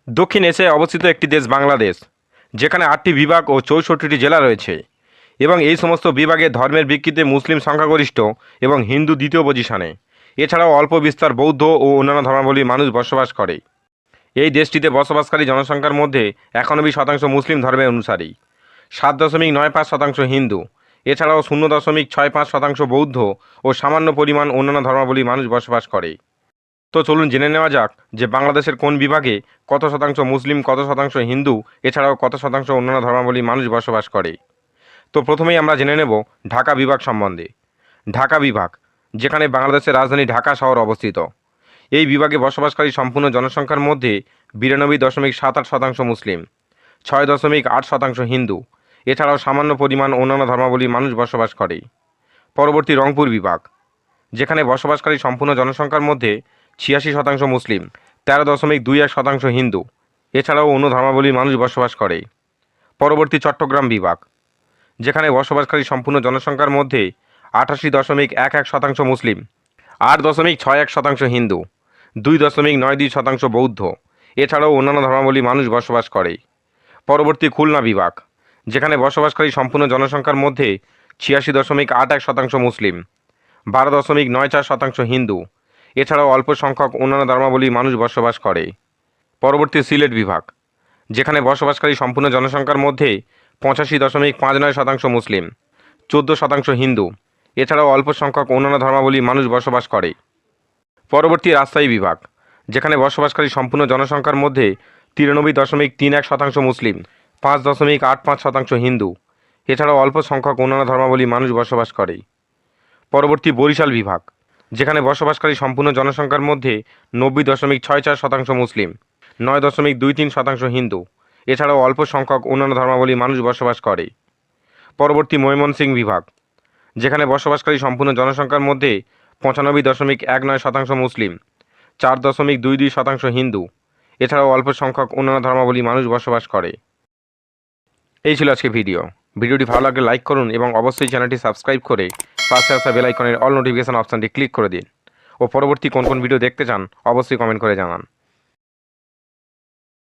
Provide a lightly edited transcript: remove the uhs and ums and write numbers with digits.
দক্ষিণ এশিয়ায় অবস্থিত একটি দেশ বাংলাদেশ, যেখানে 8টি বিভাগ ও 64টি জেলা রয়েছে এবং এই সমস্ত বিভাগে ধর্মের ভিত্তিতে মুসলিম সংখ্যাগরিষ্ঠ এবং হিন্দু দ্বিতীয় পজিশনে। এছাড়াও অল্প বিস্তার বৌদ্ধ ও অন্যান্য ধর্মাবলম্বী মানুষ বসবাস করে। এই দেশটিতে বসবাসকারী জনসংখ্যার মধ্যে 91% মুসলিম ধর্মের অনুসারী, 7.95% হিন্দু, এছাড়াও 0.65% বৌদ্ধ ও সামান্য পরিমাণ অন্যান্য ধর্মাবলম্বী মানুষ বসবাস করে। তো চলুন জেনে নেওয়া যাক যে বাংলাদেশের কোন বিভাগে কত শতাংশ মুসলিম, কত শতাংশ হিন্দু, এছাড়াও কত শতাংশ অন্যান্য ধর্মাবলম্বী মানুষ বসবাস করে। তো প্রথমেই আমরা জেনে নেব ঢাকা বিভাগ সম্বন্ধে। ঢাকা বিভাগ, যেখানে বাংলাদেশের রাজধানী ঢাকা শহর অবস্থিত। এই বিভাগে বসবাসকারী সম্পূর্ণ জনসংখ্যার মধ্যে 92.78% মুসলিম, 6.8% হিন্দু, এছাড়াও সামান্য পরিমাণ অন্যান্য ধর্মাবলম্বী মানুষ বসবাস করে। পরবর্তী রংপুর বিভাগ, যেখানে বসবাসকারী সম্পূর্ণ জনসংখ্যার মধ্যে 86% মুসলিম, 13.21% হিন্দু, এছাড়াও অন্য ধর্মাবলম্বী মানুষ বসবাস করে। পরবর্তী চট্টগ্রাম বিভাগ, যেখানে বসবাসকারী সম্পূর্ণ জনসংখ্যার মধ্যে 88.11% মুসলিম, 8.61% হিন্দু, 2.92% বৌদ্ধ, এছাড়াও অন্যান্য ধর্মাবলম্বী মানুষ বসবাস করে। পরবর্তী খুলনা বিভাগ, যেখানে বসবাসকারী সম্পূর্ণ জনসংখ্যার মধ্যে 86.81% মুসলিম, 12.94% হিন্দু, এছাড়াও অল্প সংখ্যক অন্যান্য ধর্মাবলম্বী মানুষ বসবাস করে। পরবর্তী সিলেট বিভাগ, যেখানে বসবাসকারী সম্পূর্ণ জনসংখ্যার মধ্যে 85.59% মুসলিম, 14% হিন্দু, এছাড়াও অল্প সংখ্যক অন্যান্য ধর্মাবলম্বী মানুষ বসবাস করে। পরবর্তী রাজশাহী বিভাগ, যেখানে বসবাসকারী সম্পূর্ণ জনসংখ্যার মধ্যে 93.31% মুসলিম, 5.85% হিন্দু, এছাড়াও অল্প সংখ্যক অন্যান্য ধর্মাবলম্বী মানুষ বসবাস করে। পরবর্তী বরিশাল বিভাগ, যেখানে বসবাসকারী সম্পূর্ণ জনসংখ্যার মধ্যে 90.64% মুসলিম, 9.23% হিন্দু, এছাড়াও অল্প সংখ্যক অন্যান্য ধর্মাবলম্বী মানুষ বসবাস করে। পরবর্তী ময়মনসিংহ বিভাগ, যেখানে বসবাসকারী সম্পূর্ণ জনসংখ্যার মধ্যে 95.19% মুসলিম, 4.22% হিন্দু, এছাড়াও অল্প সংখ্যক অন্যান্য ধর্মাবলম্বী মানুষ বসবাস করে। এই ছিল আজকে ভিডিওটি ভালো লাগলে লাইক করুন এবং অবশ্যই চ্যানেলটি সাবস্ক্রাইব করে পাশে আসা বেল আইকনের অল নোটিফিকেশন অপশানটি ক্লিক করে দিন ও পরবর্তী কোন কোন ভিডিও দেখতে চান অবশ্যই কমেন্ট করে জানান।